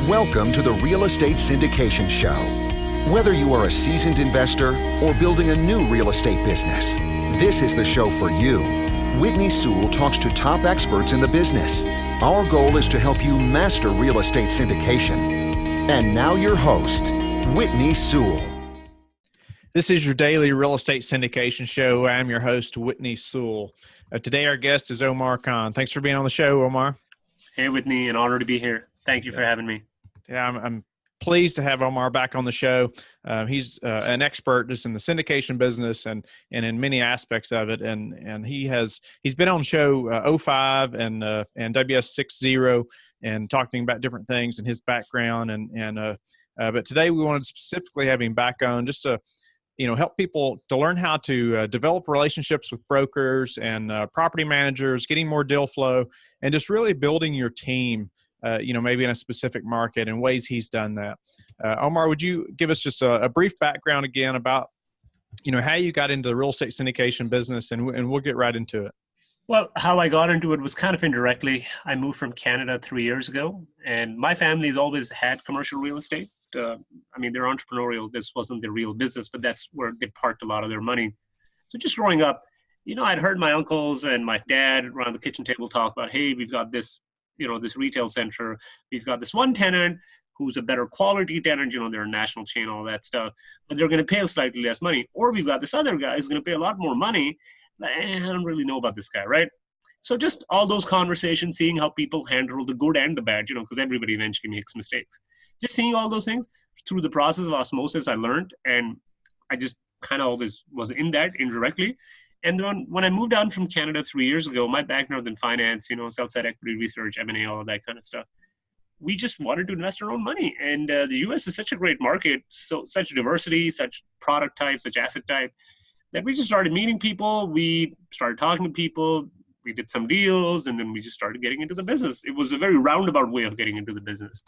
Welcome to the Real Estate Syndication Show. Whether you are a seasoned investor or building a new real estate business, this is the show for you. Whitney Sewell talks to top experts in the business. Our goal is to help you master real estate syndication. And now your host, Whitney Sewell. This is your daily real estate syndication show. I'm your host, Whitney Sewell. Today, our guest is Omar Khan. Thanks for being on the show, Omar. Hey, Whitney, an honor to be here. Thank you for having me. Yeah, I'm pleased to have Omar back on the show. He's an expert just in the syndication business and in many aspects of it. And he's been on show 05 and WS90 and talking about different things and his background. But today we wanted to specifically have him back on just to help people to learn how to develop relationships with brokers and property managers, getting more deal flow, and just really building your team. Maybe in a specific market and ways he's done that. Omar, would you give us just a brief background again about, how you got into the real estate syndication business, and we'll get right into it. Well, how I got into it was kind of indirectly. I moved from Canada 3 years ago, and my family's always had commercial real estate. They're entrepreneurial. This wasn't their real business, but that's where they parked a lot of their money. So just growing up, I'd heard my uncles and my dad around the kitchen table talk about, hey, we've got this this retail center. We've got this one tenant who's a better quality tenant, they're a national chain, all that stuff, but they're going to pay us slightly less money. Or we've got this other guy who's going to pay a lot more money. I don't really know about this guy, right? So just all those conversations, seeing how people handle the good and the bad, because everybody eventually makes mistakes. Just seeing all those things through the process of osmosis, I learned, and I just kind of always was in that indirectly. And then when I moved down from Canada 3 years ago, my background in finance, sell-side equity research, M&A, all of that kind of stuff, we just wanted to invest our own money. And the U.S. is such a great market, so such diversity, such product type, such asset type, that we just started meeting people. We started talking to people. We did some deals, and then we just started getting into the business. It was a very roundabout way of getting into the business.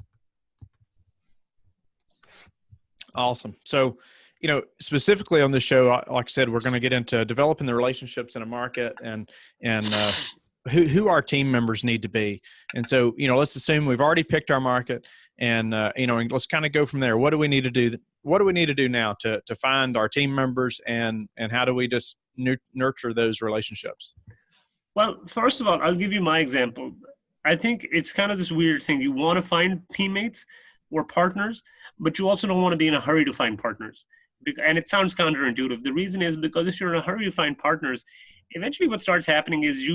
Awesome. So, specifically on this show, like I said, we're going to get into developing the relationships in a market and who our team members need to be. And so, let's assume we've already picked our market and let's kind of go from there. What do we need to do? What do we need to do now to find our team members and how do we just nurture those relationships? Well, first of all, I'll give you my example. I think it's kind of this weird thing. You want to find teammates or partners, but you also don't want to be in a hurry to find partners. And it sounds counterintuitive. The reason is because if you're in a hurry to find partners, eventually what starts happening is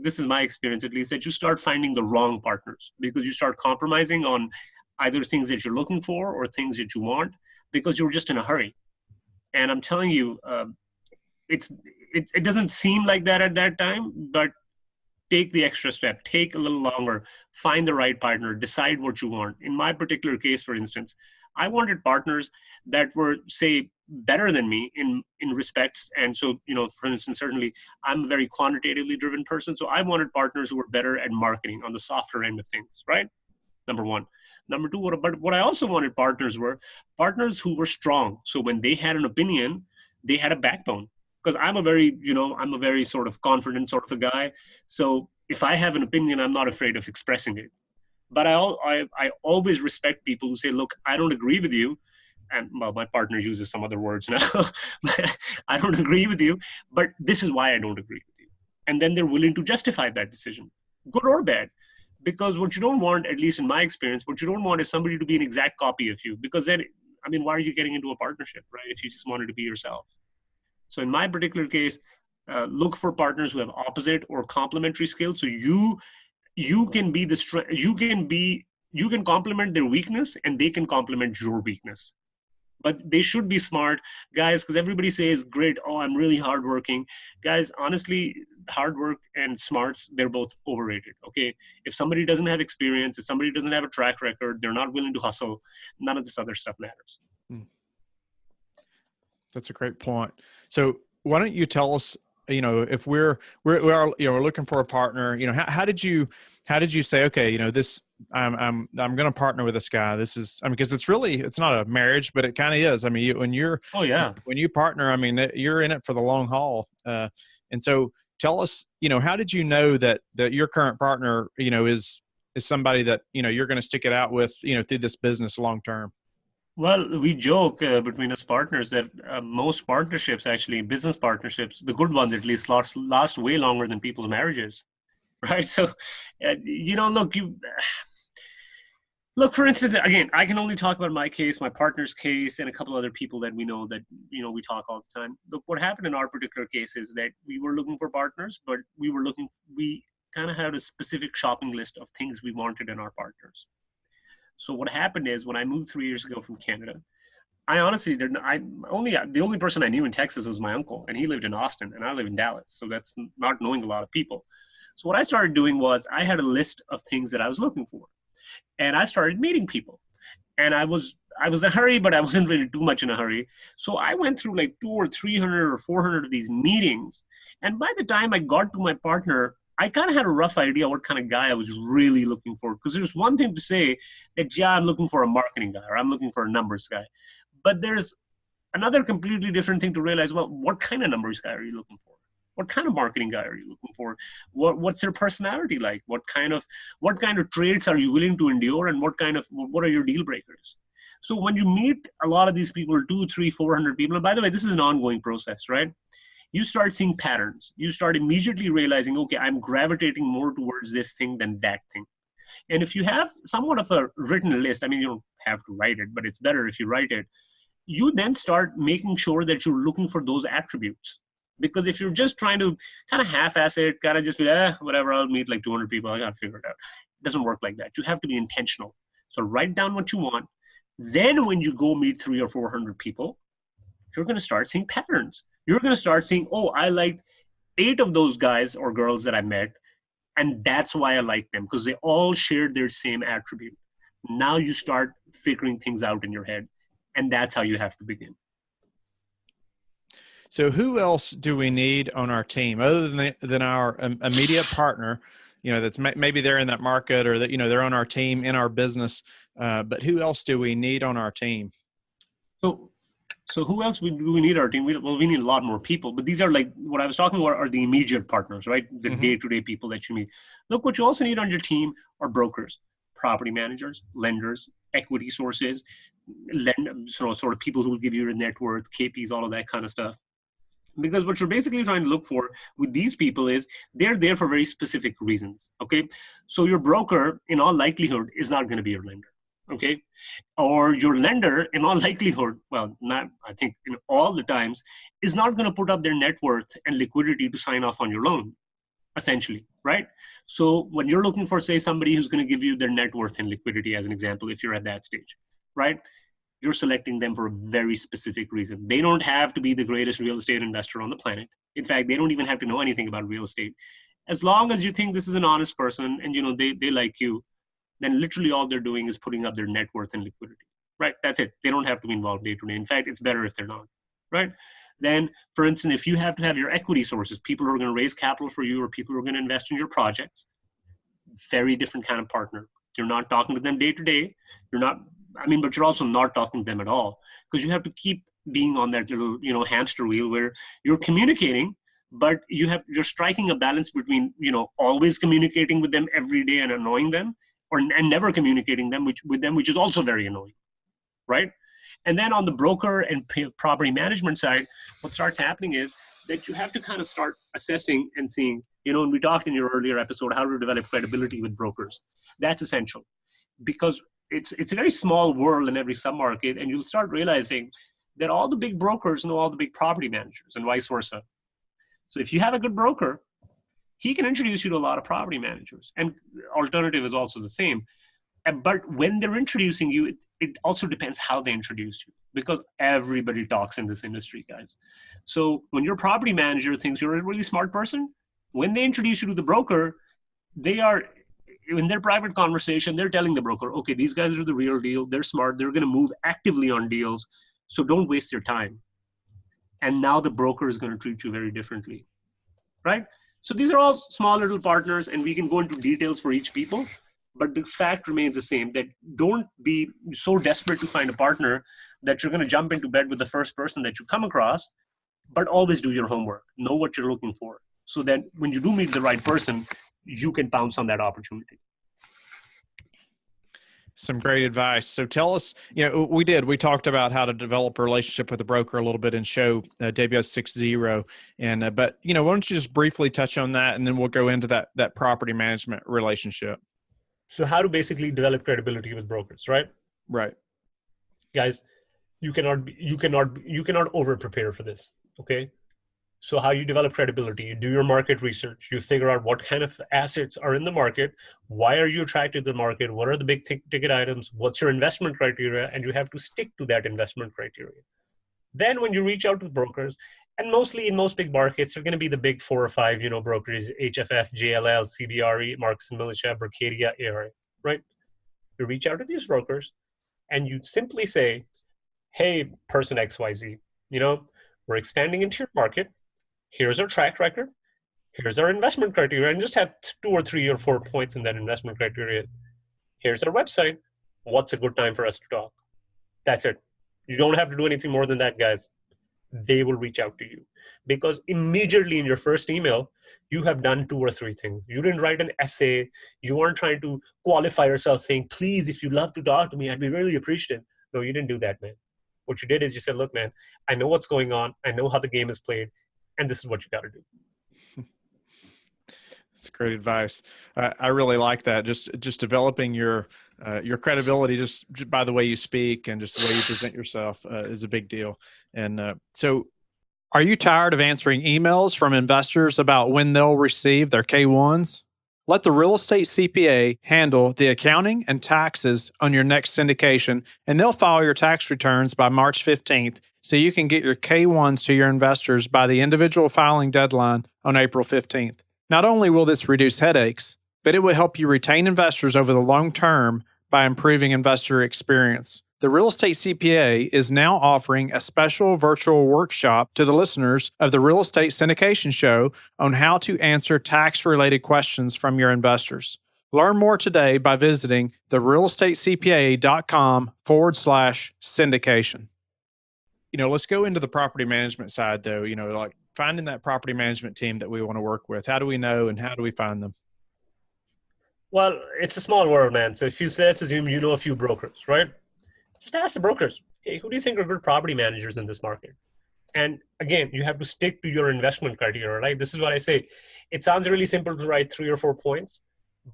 this is my experience at least, that you start finding the wrong partners because you start compromising on either things that you're looking for or things that you want because you're just in a hurry. And I'm telling you, it doesn't seem like that at that time, but take the extra step, take a little longer, find the right partner, decide what you want. In my particular case, for instance, I wanted partners that were, say, better than me in respects. And so, for instance, certainly I'm a very quantitatively driven person. So I wanted partners who were better at marketing on the softer end of things, right? Number one. Number two, what I also wanted partners were partners who were strong. So when they had an opinion, they had a backbone. Because I'm a very sort of confident sort of a guy. So if I have an opinion, I'm not afraid of expressing it. But I always respect people who say, look, I don't agree with you. And well, my partner uses some other words now. I don't agree with you, but this is why I don't agree with you. And then they're willing to justify that decision, good or bad. Because what you don't want, at least in my experience, what you don't want is somebody to be an exact copy of you. Because then, why are you getting into a partnership, right? If you just wanted to be yourself. So in my particular case, look for partners who have opposite or complementary skills. So you can be the strength. You can complement their weakness, and they can complement your weakness. But they should be smart, guys, because everybody says, "Great, oh, I'm really hardworking." Guys, honestly, hard work and smarts, they're both overrated. Okay, if somebody doesn't have experience, if somebody doesn't have a track record, they're not willing to hustle. None of this other stuff matters. That's a great point. So why don't you tell us, if we're looking for a partner, how did you say, okay, this, I'm going to partner with this guy. This is, because it's not a marriage, but it kind of is. When you partner, you're in it for the long haul. And so tell us, how did you know that your current partner, is is somebody that, you're going to stick it out with, through this business long term? Well, we joke between us partners that most partnerships, actually business partnerships, the good ones at least, last way longer than people's marriages, right? So, look, for instance, again, I can only talk about my case, my partner's case, and a couple other people that we know that, we talk all the time. Look, what happened in our particular case is that we were looking for partners, but we kind of had a specific shopping list of things we wanted in our partners. So what happened is when I moved 3 years ago from Canada, I honestly didn't, the only person I knew in Texas was my uncle, and he lived in Austin and I live in Dallas. So that's not knowing a lot of people. So what I started doing was I had a list of things that I was looking for, and I started meeting people, and I was in a hurry, but I wasn't really too much in a hurry. So I went through like 200 or 300 or 400 of these meetings. And by the time I got to my partner, I kind of had a rough idea what kind of guy I was really looking for. Because there's one thing to say that, yeah, I'm looking for a marketing guy or I'm looking for a numbers guy. But there's another completely different thing to realize, well, what kind of numbers guy are you looking for? What kind of marketing guy are you looking for? What's their personality like? What kind of traits are you willing to endure? And what are your deal breakers? So when you meet a lot of these people, 200, 300, 400 people, and by the way, this is an ongoing process, right? You start seeing patterns. You start immediately realizing, okay, I'm gravitating more towards this thing than that thing. And if you have somewhat of a written list, I mean, you don't have to write it, but it's better if you write it. You then start making sure that you're looking for those attributes. Because if you're just trying to kind of half-ass it, kind of just be, whatever, I'll meet like 200 people, I got to figure it out. It doesn't work like that. You have to be intentional. So write down what you want. Then when you go meet 300 or 400 people, you're going to start seeing patterns. You're going to start seeing, oh, I liked 8 of those guys or girls that I met, and that's why I liked them, because they all shared their same attribute. Now you start figuring things out in your head, and that's how you have to begin. So who else do we need on our team other than our immediate partner, that's maybe they're in that market or that, they're on our team in our business, but who else do we need on our team? So who else do we need our team? We need a lot more people, but these are like what I was talking about are the immediate partners, right? The day-to-day people that you meet. Look, what you also need on your team are brokers, property managers, lenders, equity sources, sort of people who will give you your net worth, KPs, all of that kind of stuff. Because what you're basically trying to look for with these people is they're there for very specific reasons, okay? So your broker, in all likelihood, is not going to be your lender, okay? Or your lender, in all likelihood, well, not, I think in all the times, is not going to put up their net worth and liquidity to sign off on your loan, essentially, right? So when you're looking for, say, somebody who's going to give you their net worth and liquidity, as an example, if you're at that stage, right? You're selecting them for a very specific reason. They don't have to be the greatest real estate investor on the planet. In fact, they don't even have to know anything about real estate. As long as you think this is an honest person and they like you, then literally all they're doing is putting up their net worth and liquidity, right? That's it. They don't have to be involved day to day. In fact, it's better if they're not, right? Then, for instance, if you have to have your equity sources, people who are going to raise capital for you or people who are going to invest in your projects, very different kind of partner. You're not talking to them day to day. But you're also not talking to them at all, because you have to keep being on that little, hamster wheel where you're communicating, but you're striking a balance between, always communicating with them every day and annoying them, and never communicating with them, which is also very annoying, right? And then on the broker and property management side, what starts happening is that you have to kind of start assessing and seeing, and we talked in your earlier episode, how to develop credibility with brokers. That's essential, because it's a very small world in every submarket, and you'll start realizing that all the big brokers know all the big property managers and vice versa. So if you have a good broker, he can introduce you to a lot of property managers, and alternative is also the same. But when they're introducing you, it also depends how they introduce you, because everybody talks in this industry, guys. So when your property manager thinks you're a really smart person, when they introduce you to the broker, they are, in their private conversation, they're telling the broker, okay, these guys are the real deal. They're smart. They're going to move actively on deals. So don't waste your time. And now the broker is going to treat you very differently, right? So these are all small little partners, and we can go into details for each people. But the fact remains the same, that don't be so desperate to find a partner that you're going to jump into bed with the first person that you come across, but always do your homework. Know what you're looking for, so that when you do meet the right person, you can pounce on that opportunity. Some great advice. So tell us, we talked about how to develop a relationship with a broker a little bit in show WS60. But why don't you just briefly touch on that, and then we'll go into that property management relationship. So how to basically develop credibility with brokers, right? Right. Guys, you cannot over prepare for this. Okay. So how you develop credibility, you do your market research, you figure out what kind of assets are in the market, why are you attracted to the market, what are the big ticket items, what's your investment criteria, and you have to stick to that investment criteria. Then when you reach out to brokers, and mostly in most big markets, they're going to be the big 4 or 5, brokers, HFF, JLL, CBRE, Marcus and Millichap, Berkadia, ARA, right? You reach out to these brokers and you simply say, hey, person XYZ, we're expanding into your market. Here's our track record. Here's our investment criteria, and just have 2 or 3 or 4 points in that investment criteria. Here's our website. What's a good time for us to talk? That's it. You don't have to do anything more than that, guys. They will reach out to you, because immediately in your first email, you have done 2 or 3 things. You didn't write an essay. You weren't trying to qualify yourself saying, please, if you'd love to talk to me, I'd be really appreciative. No, you didn't do that, man. What you did is you said, look, man, I know what's going on. I know how the game is played. And this is what you got to do. That's great advice. I really like that. Just developing your credibility just by the way you speak and just the way you present yourself is a big deal. And so are you tired of answering emails from investors about when they'll receive their K-1s? Let the real estate CPA handle the accounting and taxes on your next syndication, and they'll file your tax returns by March 15th so you can get your K-1s to your investors by the individual filing deadline on April 15th. Not only will this reduce headaches, but it will help you retain investors over the long term by improving investor experience. The Real Estate CPA is now offering a special virtual workshop to the listeners of the Real Estate Syndication Show on how to answer tax-related questions from your investors. Learn more today by visiting therealestatecpa.com/syndication. Let's go into the property management side, though, like finding that property management team that we want to work with. How do we know and how do we find them? Well, it's a small world, man. So let's assume you know a few brokers, right? Just ask the brokers, hey, who do you think are good property managers in this market? And again, you have to stick to your investment criteria, right? This is what I say. It sounds really simple to write 3 or 4 points,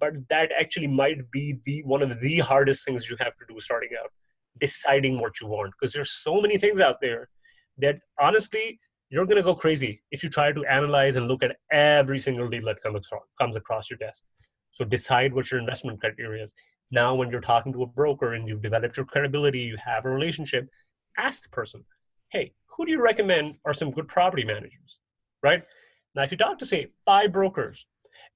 but that actually might be one of the hardest things you have to do starting out, deciding what you want. Because there's so many things out there that honestly, you're going to go crazy if you try to analyze and look at every single deal that comes across your desk. So decide what your investment criteria is. Now, when you're talking to a broker and you've developed your credibility, you have a relationship, ask the person, hey, who do you recommend are some good property managers, right? Now, if you talk to, say, 5 brokers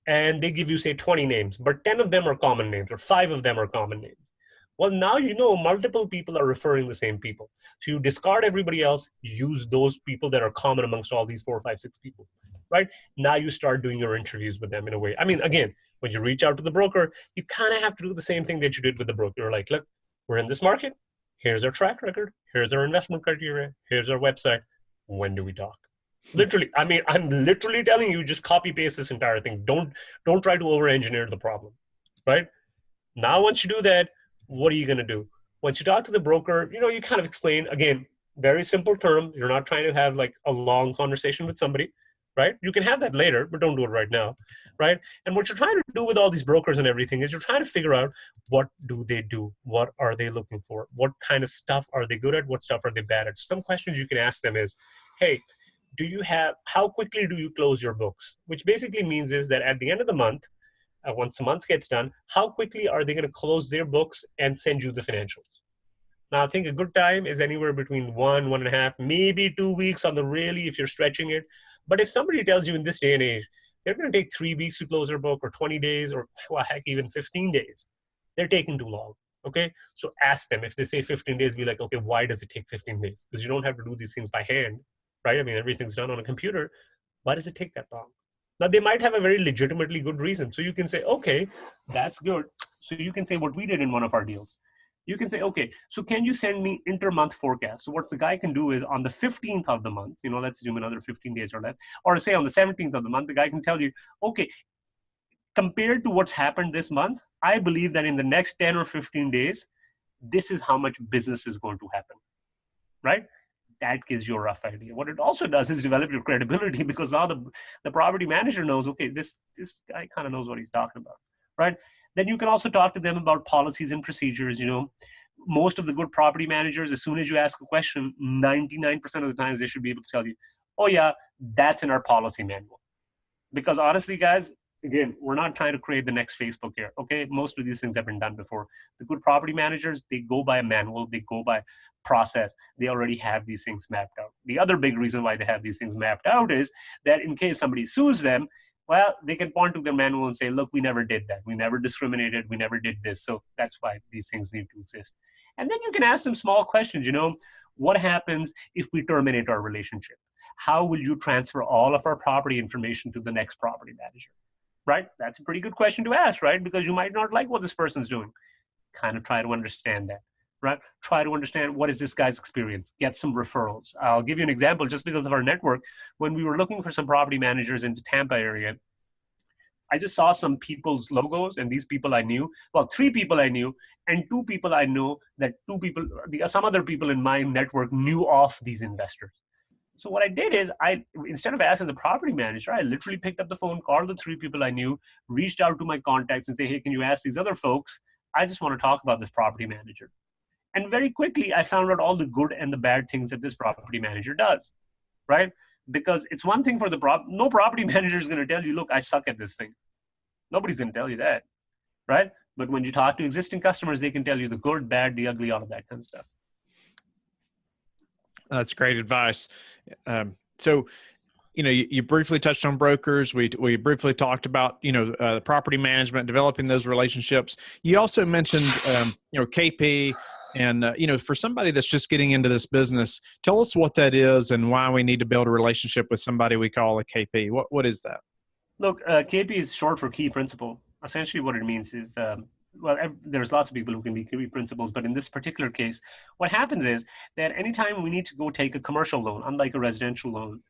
and they give you, say, 20 names, but 10 of them are common names or 5 of them are common names, well, now multiple people are referring the same people. So you discard everybody else, use those people that are common amongst all these 4, 5, 6 people, right? Now you start doing your interviews with them in a way. I mean, again, when you reach out to the broker, you kind of have to do the same thing that you did with the broker. You're like, look, we're in this market. Here's our track record. Here's our investment criteria. Here's our website. When do we talk? Literally, I mean, I'm literally telling you, just copy paste this entire thing. Don't try to over-engineer the problem, right? Now, once you do that, what are you going to do? Once you talk to the broker, you kind of explain, again, very simple terms. You're not trying to have like a long conversation with somebody, right? You can have that later, but don't do it right now, right? And what you're trying to do with all these brokers and everything is you're trying to figure out, what do they do? What are they looking for? What kind of stuff are they good at? What stuff are they bad at? Some questions you can ask them is, hey, how quickly do you close your books? Which basically means is that at the end of the month, once the month gets done, how quickly are they going to close their books and send you the financials? Now, I think a good time is anywhere between 1.5, maybe 2 weeks on the really, if you're stretching it. But if somebody tells you in this day and age, they're going to take 3 weeks to close their book, or 20 days, or well, heck, even 15 days, they're taking too long. Okay. So ask them. If they say 15 days, be like, okay, why does it take 15 days? Because you don't have to do these things by hand, right? I mean, everything's done on a computer. Why does it take that long? Now, they might have a very legitimately good reason. So you can say, okay, that's good. So you can say what we did in one of our deals. You can say, okay, so can you send me inter-month forecast? So what the guy can do is on the 15th of the month, let's assume another 15 days or less, or say on the 17th of the month, the guy can tell you, okay, compared to what's happened this month, I believe that in the next 10 or 15 days, this is how much business is going to happen, right? That gives you a rough idea. What it also does is develop your credibility, because now the property manager knows, okay, this guy kind of knows what he's talking about, right? Then you can also talk to them about policies and procedures. Most of the good property managers, as soon as you ask a question, 99% of the times they should be able to tell you, oh yeah, that's in our policy manual. Because honestly, guys, again, we're not trying to create the next Facebook here, okay? Most of these things have been done before. The good property managers, they go by a manual, they go by process. They already have these things mapped out. The other big reason why they have these things mapped out is that in case somebody sues them, well, they can point to their manual and say, look, we never did that. We never discriminated. We never did this. So that's why these things need to exist. And then you can ask them small questions, what happens if we terminate our relationship? How will you transfer all of our property information to the next property manager, right? That's a pretty good question to ask, right? Because you might not like what this person's doing. Kind of try to understand that, right? Try to understand what is this guy's experience. Get some referrals. I'll give you an example just because of our network. When we were looking for some property managers into Tampa area, I just saw some people's logos, and these people I knew, well, 3 people I knew, and 2 people I know that some other people in my network knew of these investors. So what I did is instead of asking the property manager, I literally picked up the phone, called the 3 people I knew, reached out to my contacts and say, hey, can you ask these other folks? I just want to talk about this property manager. And very quickly, I found out all the good and the bad things that this property manager does, right? Because it's one thing for no property manager is going to tell you, look, I suck at this thing. Nobody's going to tell you that, right? But when you talk to existing customers, they can tell you the good, bad, the ugly, all of that kind of stuff. That's great advice. So, you briefly touched on brokers. We briefly talked about, property management, developing those relationships. You also mentioned, KP. And, for somebody that's just getting into this business, tell us what that is and why we need to build a relationship with somebody we call a KP. What is that? Look, KP is short for key principal. Essentially what it means is, there's lots of people who can be key principals, but in this particular case, what happens is that anytime we need to go take a commercial loan, unlike a residential loan,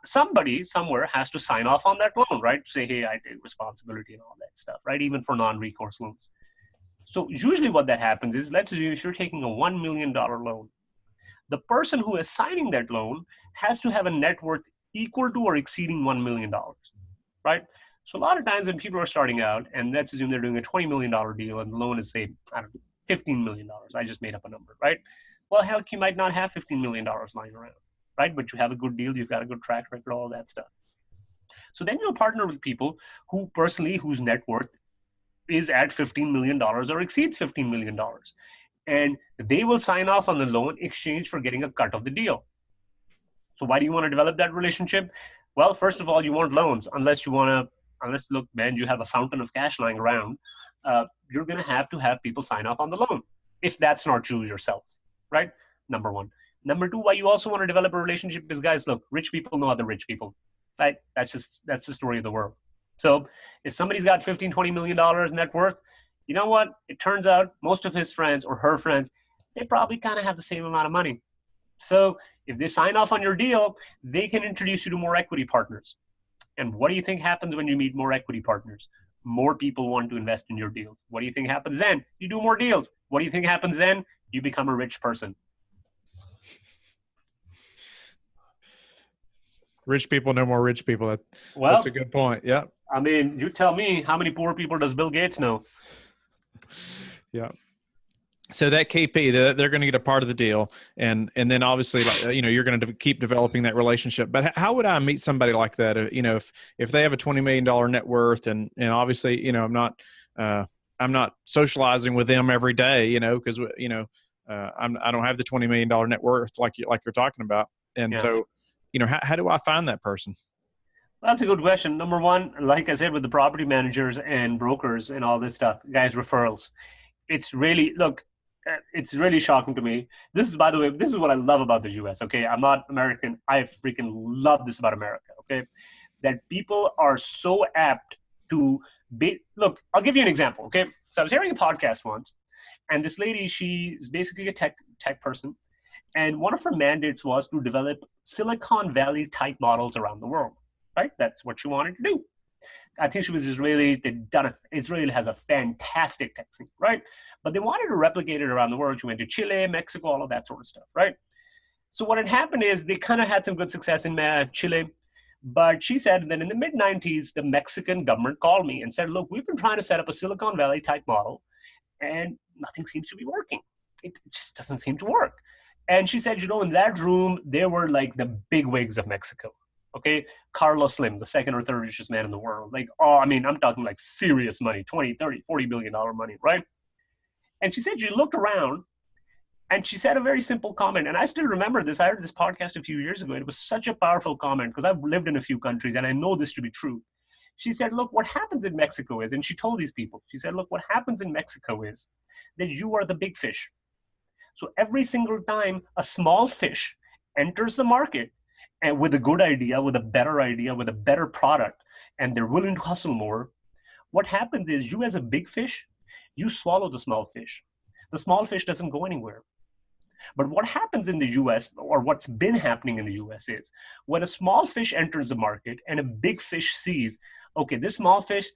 somebody somewhere has to sign off on that loan, right? Say, hey, I take responsibility and all that stuff, right? Even for non-recourse loans. So usually what that happens is, let's assume if you're taking a $1 million loan, the person who is signing that loan has to have a net worth equal to or exceeding $1 million, right? So a lot of times when people are starting out, and let's assume they're doing a $20 million deal and the loan is, say, $15 million. I just made up a number, right? Well, heck, you might not have $15 million lying around, right? But you have a good deal, you've got a good track record, all that stuff. So then you'll partner with people whose net worth is at $15 million or exceeds $15 million. And they will sign off on the loan in exchange for getting a cut of the deal. So why do you want to develop that relationship? Well, first of all, you want loans. Unless look, man, you have a fountain of cash lying around, you're going to have people sign off on the loan, if that's not you yourself, right? Number one. Number two, why you also want to develop a relationship is, guys, look, rich people know other rich people, right? That's the story of the world. So if somebody's got $15, $20 million net worth, you know what? It turns out most of his friends or her friends, they probably kind of have the same amount of money. So if they sign off on your deal, they can introduce you to more equity partners. And what do you think happens when you meet more equity partners? More people want to invest in your deals. What do you think happens then? You do more deals. What do you think happens then? You become a rich person. Rich people know more rich people. That's a good point. Yeah. I mean, you tell me, how many poor people does Bill Gates know? Yeah. So that KP, they're going to get a part of the deal, and then obviously, you're going to keep developing that relationship. But how would I meet somebody like that? If they have a $20 million net worth, and obviously, I'm not socializing with them every day, because I don't have the $20 million net worth like you're talking about, and yeah. So, how do I find that person? That's a good question. Number one, like I said, with the property managers and brokers and all this stuff, guys, referrals. It's really shocking to me. This is, by the way, this is what I love about the US, okay? I'm not American. I freaking love this about America, okay? That people are so apt to look, I'll give you an example, okay? So I was hearing a podcast once, and this lady, she's basically a tech person, and one of her mandates was to develop Silicon Valley type models around the world. right? That's what she wanted to do. I think she was Israeli. Israel has a fantastic tech scene, right? But they wanted to replicate it around the world. She went to Chile, Mexico, all of that sort of stuff, right? So what had happened is they kind of had some good success in Chile. But she said that in the mid-90s, the Mexican government called me and said, look, we've been trying to set up a Silicon Valley type model, and nothing seems to be working. It just doesn't seem to work. And she said, in that room, there were like the big wigs of Mexico. Okay, Carlos Slim, the second or third richest man in the world. Like, I'm talking like serious money, 20, 30, $40 billion money, right? And she said she looked around and she said a very simple comment. And I still remember this. I heard this podcast a few years ago. It was such a powerful comment because I've lived in a few countries and I know this to be true. She said, look, what happens in Mexico is, and she told these people, she said, look, what happens in Mexico is that you are the big fish. So every single time a small fish enters the market, and with a good idea, with a better product, and they're willing to hustle more, what happens is you as a big fish, you swallow the small fish. The small fish doesn't go anywhere. But what happens in the US, or what's been happening in the US is, when a small fish enters the market and a big fish sees, okay, this small fish,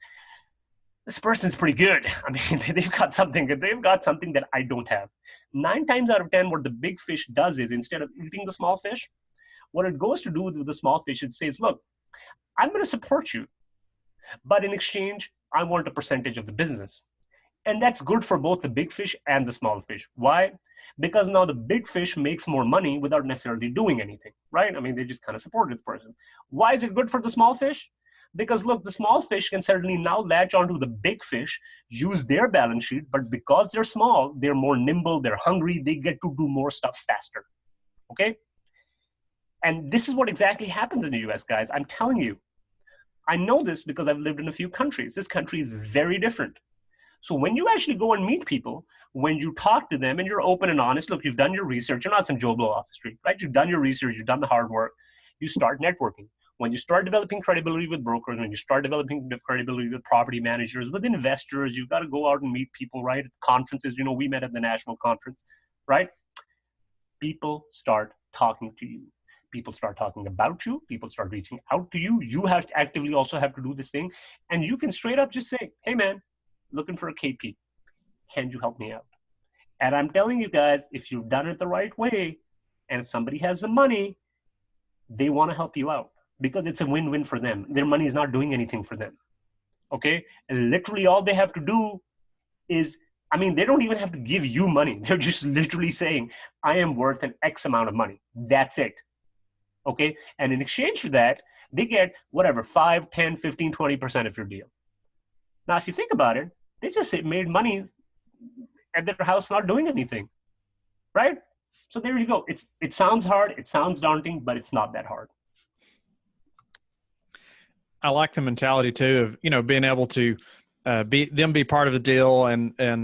this person's pretty good. I mean, they've got something that I don't have. 9 times out of 10, what the big fish does is, instead of eating the small fish, what it goes to do with the small fish, it says, look, I'm going to support you, but in exchange, I want a percentage of the business. And that's good for both the big fish and the small fish. Why? Because now the big fish makes more money without necessarily doing anything, right? I mean, they just kind of support this person. Why is it good for the small fish? Because look, the small fish can certainly now latch onto the big fish, use their balance sheet, but because they're small, they're more nimble, they're hungry, they get to do more stuff faster, okay? And this is what exactly happens in the US, guys. I'm telling you. I know this because I've lived in a few countries. This country is very different. So when you actually go and meet people, when you talk to them and you're open and honest, look, you've done your research. You're not some Joe Blow off the street, right? You've done your research. You've done the hard work. You start networking. When you start developing credibility with brokers, when you start developing credibility with property managers, with investors, you've got to go out and meet people, right? At conferences, we met at the national conference, right? People start talking to you. People start talking about you. People start reaching out to you. You have to actively also have to do this thing. And you can straight up just say, hey, man, looking for a KP. Can you help me out? And I'm telling you guys, if you've done it the right way, and if somebody has the money, they want to help you out because it's a win-win for them. Their money is not doing anything for them. Okay? And literally all they have to do is, they don't even have to give you money. They're just literally saying, I am worth an X amount of money. That's it. Okay. And in exchange for that, they get whatever, 5, 10, 15, 20% of your deal. Now, if you think about it, they just made money at their house not doing anything. Right? So there you go. It sounds hard. It sounds daunting, but it's not that hard. I like the mentality too of, being able to be part of the deal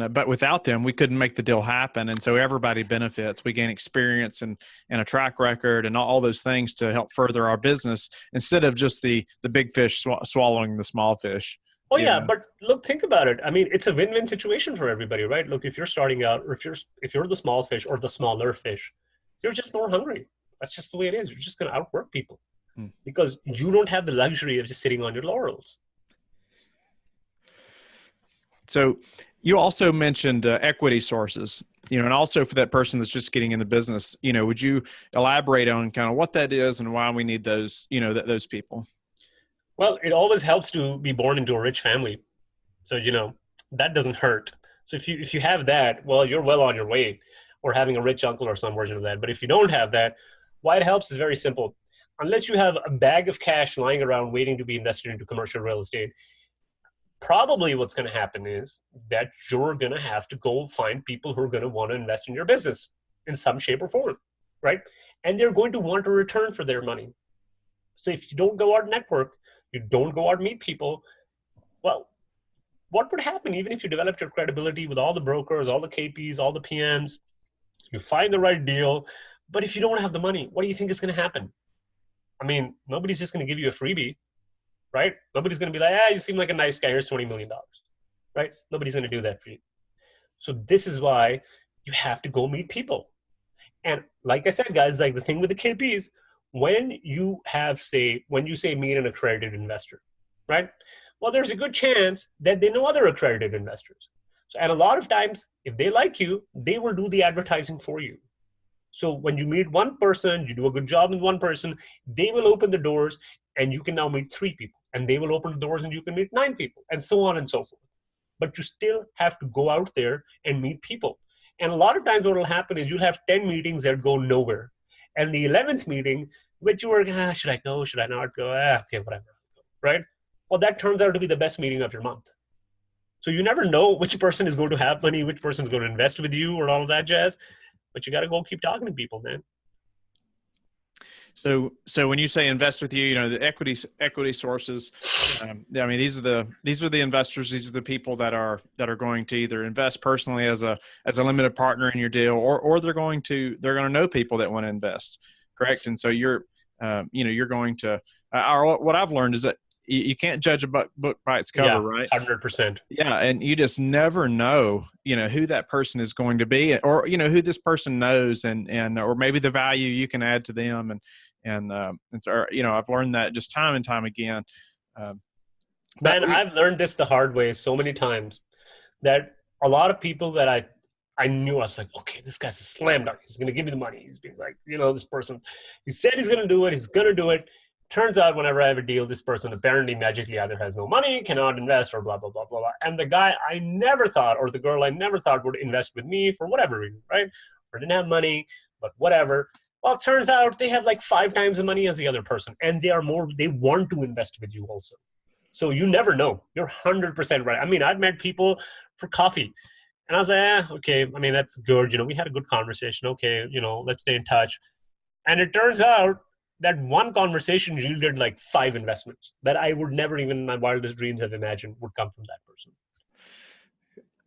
but without them, we couldn't make the deal happen. And so everybody benefits. We gain experience and a track record and all those things to help further our business instead of just the big fish swallowing the small fish. Oh yeah. But look, think about it. It's a win-win situation for everybody, right? Look, if you're starting out, or if you're the small fish or the smaller fish, you're just more hungry. That's just the way it is. You're just going to outwork people because you don't have the luxury of just sitting on your laurels. So you also mentioned equity sources, and also for that person that's just getting in the business, would you elaborate on kind of what that is and why we need those, those people? Well, it always helps to be born into a rich family. So, that doesn't hurt. So if you have that, well, you're well on your way, or having a rich uncle or some version of that. But if you don't have that, why it helps is very simple. Unless you have a bag of cash lying around waiting to be invested into commercial real estate, probably what's going to happen is that you're going to have to go find people who are going to want to invest in your business in some shape or form, right? And they're going to want a return for their money. So if you don't go out and network, you don't go out and meet people, well, what would happen even if you developed your credibility with all the brokers, all the KPs, all the PMs, you find the right deal, but if you don't have the money, what do you think is going to happen? Nobody's just going to give you a freebie. Right? Nobody's going to be like, you seem like a nice guy. Here's $20 million. Right? Nobody's going to do that for you. So this is why you have to go meet people. And like I said, guys, like the thing with the KPs, when you say meet an accredited investor, right? Well, there's a good chance that they know other accredited investors. So, and a lot of times, if they like you, they will do the advertising for you. So when you meet one person, you do a good job with one person, they will open the doors and you can now meet 3 people. And they will open the doors and you can meet 9 people, and so on and so forth. But you still have to go out there and meet people. And a lot of times what will happen is you'll have 10 meetings that go nowhere. And the 11th meeting, which you were, should I go? Should I not go? Okay, whatever. Right? Well, that turns out to be the best meeting of your month. So you never know which person is going to have money, which person is going to invest with you, or all of that jazz. But you got to go keep talking to people, man. So when you say invest with you, the equity sources, I mean, these are the investors. These are the people that are going to either invest personally as a limited partner in your deal, or they're going to know people that want to invest, correct? And so you're going to, what I've learned is that you can't judge a book by its cover, right? 100%. Yeah, and you just never know, who that person is going to be, or who this person knows, and or maybe the value you can add to them, and so I've learned that just time and time again. Man, I've learned this the hard way so many times that a lot of people that I knew, I was like, okay, this guy's a slam dunk. He's going to give me the money. He's being like, this person, he said he's going to do it. He's going to do it. Turns out whenever I have a deal, this person apparently magically either has no money, cannot invest, or blah, blah, blah, blah, blah. And the guy I never thought, or the girl I never thought would invest with me for whatever reason, right? Or didn't have money, but whatever. Well, it turns out they have like 5 times the money as the other person. And they want to invest with you also. So you never know. You're 100% right. I mean, I've met people for coffee. And I was like, okay, I mean, that's good. We had a good conversation. Okay, let's stay in touch. And it turns out that one conversation yielded like 5 investments that I would never even in my wildest dreams have imagined would come from that person.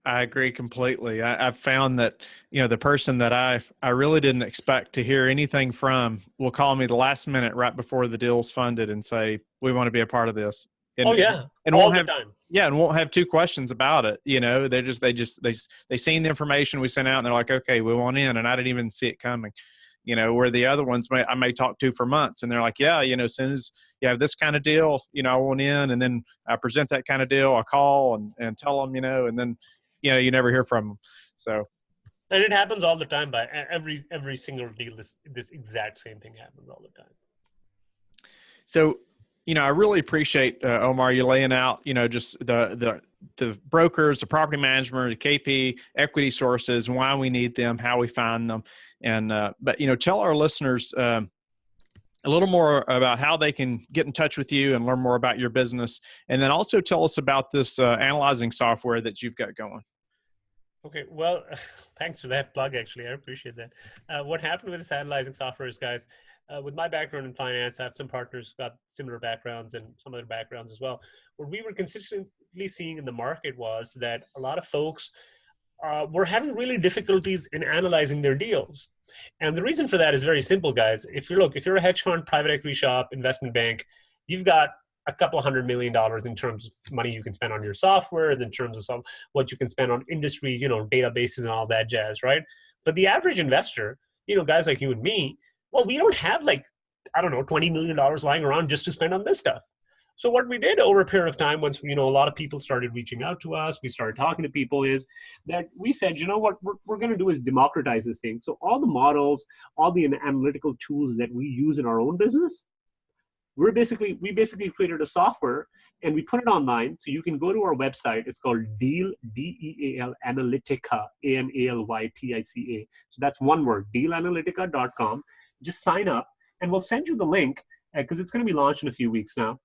I agree completely. I've found that, the person that I really didn't expect to hear anything from will call me the last minute right before the deal's funded and say, we want to be a part of this. And, and all won't the have, time. Yeah, and won't have 2 questions about it. They seen the information we sent out and they're like, okay, we want in, and I didn't even see it coming. Where the other ones I may talk to for months, and they're like, yeah, as soon as you have this kind of deal, I want in, and then I present that kind of deal, I call and tell them, and then, you never hear from them. So, and it happens all the time. By every single deal, this exact same thing happens all the time. So, I really appreciate Omar, you laying out, just the brokers, the property management, the KP, equity sources, why we need them, how we find them, and but tell our listeners a little more about how they can get in touch with you and learn more about your business, and then also tell us about this analyzing software that you've got going. Okay, well, thanks for that plug. Actually, I appreciate that. What happened with this analyzing software is, guys, with my background in finance, I have some partners who got similar backgrounds and some other backgrounds as well. What we were consistently seeing in the market was that a lot of folks were having really difficulties in analyzing their deals. And the reason for that is very simple, guys. If you're a hedge fund, private equity shop, investment bank, you've got a couple $100 million in terms of money you can spend on your software, in terms of what you can spend on industry, databases and all that jazz, right? But the average investor, guys like you and me, well, we don't have $20 million lying around just to spend on this stuff. So what we did over a period of time, once, a lot of people started reaching out to us, we started talking to people, is that we said, what we're going to do is democratize this thing. So all the models, all the analytical tools that we use in our own business, we basically created a software and we put it online. So you can go to our website. It's called Deal, DEAL Analytica, ANALYTICA. So that's one word, dealanalytica.com. Just sign up and we'll send you the link because it's going to be launched in a few weeks now.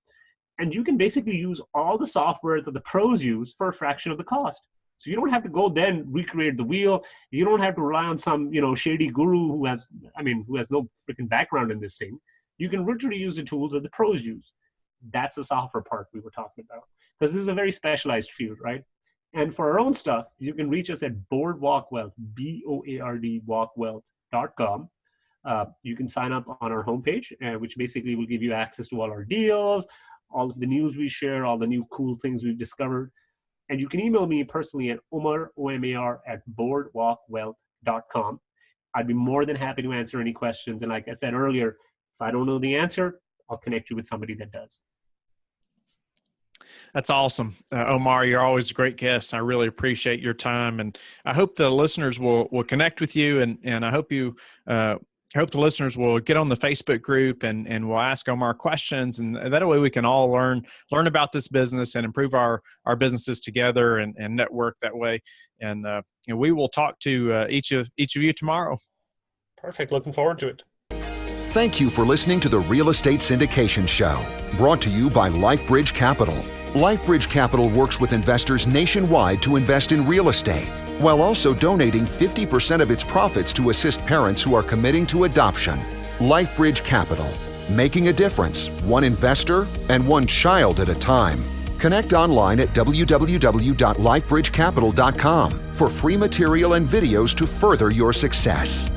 And you can basically use all the software that the pros use for a fraction of the cost. So you don't have to go then recreate the wheel. You don't have to rely on some, shady guru who has no freaking background in this thing. You can literally use the tools that the pros use. That's the software part we were talking about. Because this is a very specialized field, right? And for our own stuff, you can reach us at Boardwalk Wealth, BOARD walkwealth.com. You can sign up on our homepage, which basically will give you access to all our deals, all of the news we share, all the new cool things we've discovered. And you can email me personally at Omar, OMAR, at boardwalkwealth.com. I'd be more than happy to answer any questions. And like I said earlier, If I don't know the answer, I'll connect you with somebody that does. That's awesome. Omar, you're always a great guest. I really appreciate your time, and I hope the listeners will connect with you, and I hope hope the listeners will get on the Facebook group and we'll ask Omar questions, and that way we can all learn about this business and improve our businesses together and network that way. And we will talk to each of you tomorrow. Perfect. Looking forward to it. Thank you for listening to the Real Estate Syndication Show, brought to you by LifeBridge Capital. LifeBridge Capital works with investors nationwide to invest in real estate, while also donating 50% of its profits to assist parents who are committing to adoption. LifeBridge Capital, making a difference, one investor and one child at a time. Connect online at www.lifebridgecapital.com for free material and videos to further your success.